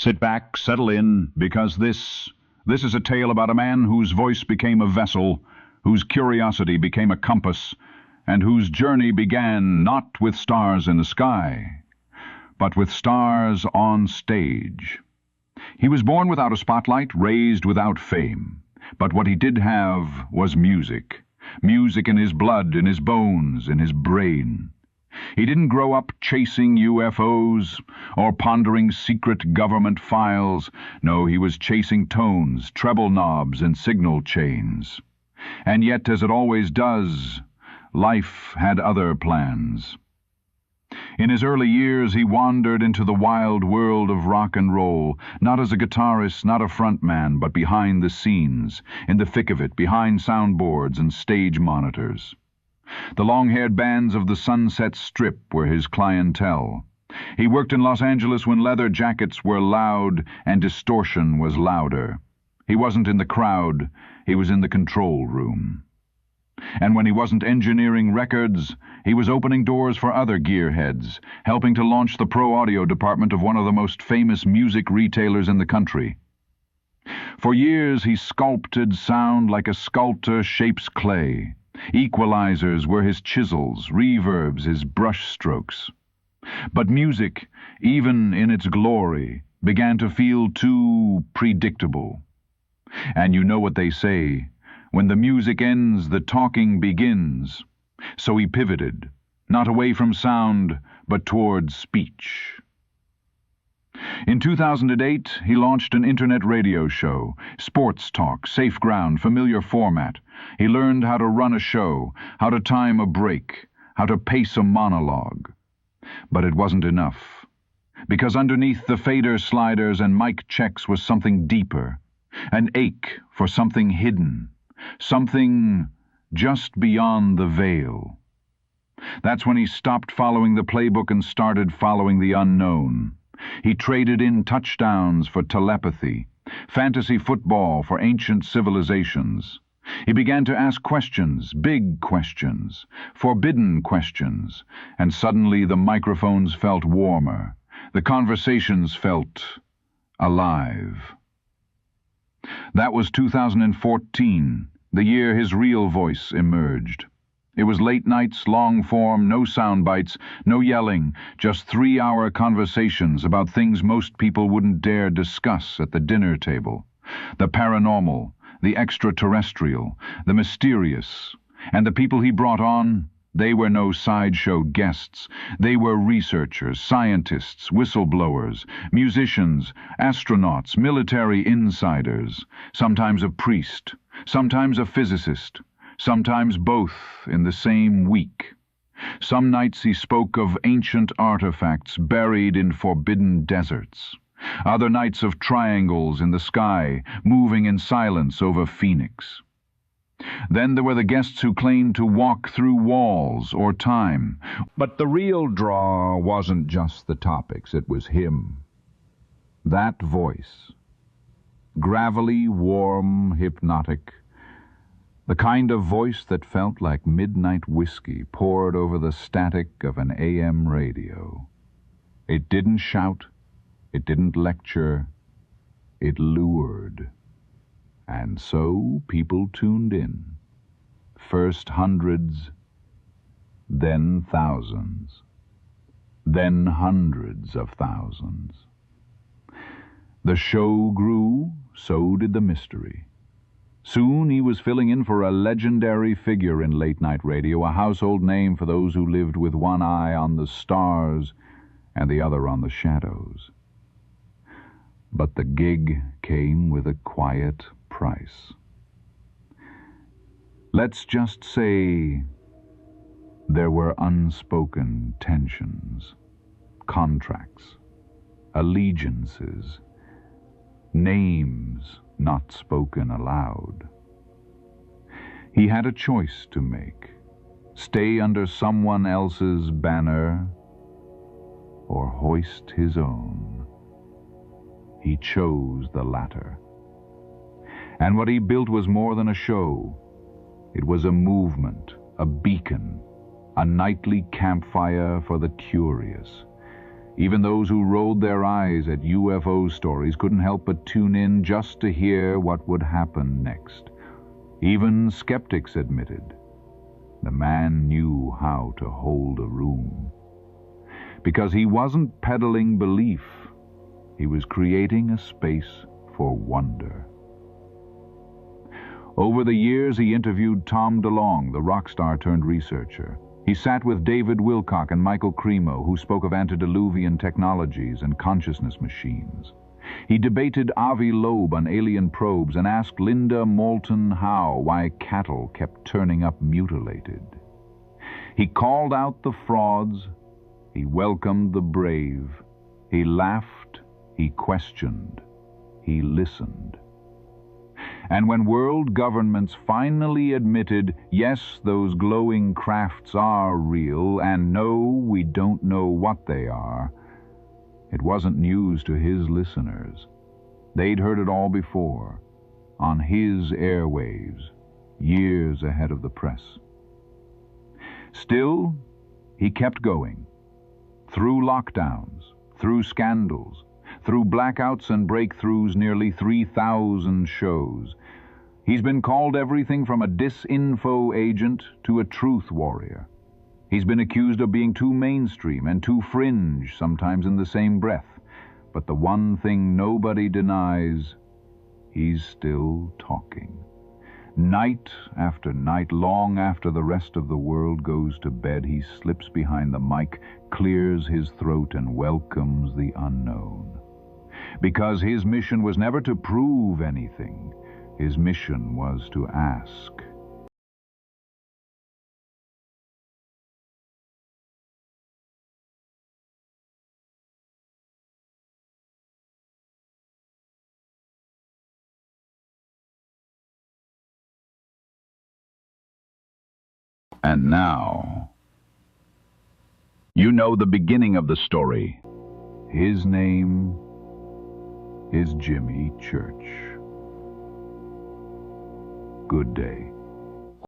Sit back, settle in, because this is a tale about a man whose voice became a vessel, whose curiosity became a compass, and whose journey began not with stars in the sky, but with stars on stage. He was born without a spotlight, raised without fame, but what he did have was music. Music in his blood, in his bones, in his brain. He didn't grow up chasing UFOs or pondering secret government files. No, he was chasing tones, treble knobs, and signal chains. And yet, as it always does, life had other plans. In his early years, he wandered into the wild world of rock and roll, not as a guitarist, not a frontman, but behind the scenes, in the thick of it, behind soundboards and stage monitors. The long-haired bands of the Sunset Strip were his clientele. He worked in Los Angeles when leather jackets were loud and distortion was louder. He wasn't in the crowd, he was in the control room. And when he wasn't engineering records, he was opening doors for other gearheads, helping to launch the pro audio department of one of the most famous music retailers in the country. For years he sculpted sound like a sculptor shapes clay. Equalizers were his chisels, reverbs his brush strokes. But music, even in its glory, began to feel too predictable. And you know what they say, when the music ends, the talking begins. So he pivoted, not away from sound, but towards speech. In 2008, he launched an internet radio show, sports talk, safe ground, familiar format. He learned how to run a show, how to time a break, how to pace a monologue. But it wasn't enough, because underneath the fader sliders and mic checks was something deeper, an ache for something hidden, something just beyond the veil. That's when he stopped following the playbook and started following the unknown. He traded in touchdowns for telepathy, fantasy football for ancient civilizations. He began to ask questions, big questions, forbidden questions, and suddenly the microphones felt warmer. The conversations felt alive. That was 2014, the year his real voice emerged. It was late nights, long form, no sound bites, no yelling, just 3-hour conversations about things most people wouldn't dare discuss at the dinner table. The paranormal, the extraterrestrial, the mysterious. And the people he brought on, they were no sideshow guests. They were researchers, scientists, whistleblowers, musicians, astronauts, military insiders, sometimes a priest, sometimes a physicist, sometimes both in the same week. Some nights he spoke of ancient artifacts buried in forbidden deserts. Other nights of triangles in the sky, moving in silence over Phoenix. Then there were the guests who claimed to walk through walls or time. But the real draw wasn't just the topics, it was him. That voice. Gravelly, warm, hypnotic. The kind of voice that felt like midnight whiskey poured over the static of an AM radio. It didn't shout, it didn't lecture, it lured. And so people tuned in. First hundreds, then thousands, then hundreds of thousands. The show grew, so did the mystery. Soon he was filling in for a legendary figure in late-night radio, a household name for those who lived with one eye on the stars and the other on the shadows. But the gig came with a quiet price. Let's just say there were unspoken tensions, contracts, allegiances, names not spoken aloud. He had a choice to make: stay under someone else's banner or hoist his own. He chose the latter. And what he built was more than a show. It was a movement, a beacon, a nightly campfire for the curious. Even those who rolled their eyes at UFO stories couldn't help but tune in just to hear what would happen next. Even skeptics admitted the man knew how to hold a room. Because he wasn't peddling belief, he was creating a space for wonder. Over the years, he interviewed Tom DeLonge, the rock star turned researcher. He sat with David Wilcock and Michael Cremo, who spoke of antediluvian technologies and consciousness machines. He debated Avi Loeb on alien probes and asked Linda Moulton Howe why cattle kept turning up mutilated. He called out the frauds, he welcomed the brave, he laughed, he questioned, he listened. And when world governments finally admitted, yes, those glowing crafts are real, and no, we don't know what they are, it wasn't news to his listeners. They'd heard it all before, on his airwaves, years ahead of the press. Still, he kept going. Through lockdowns, through scandals, through blackouts and breakthroughs, nearly 3,000 shows. He's been called everything from a disinfo agent to a truth warrior. He's been accused of being too mainstream and too fringe, sometimes in the same breath. But the one thing nobody denies, he's still talking. Night after night, long after the rest of the world goes to bed, he slips behind the mic, clears his throat, and welcomes the unknown. Because his mission was never to prove anything. His mission was to ask. And now, you know the beginning of the story. His name is Jimmy Church. Good day.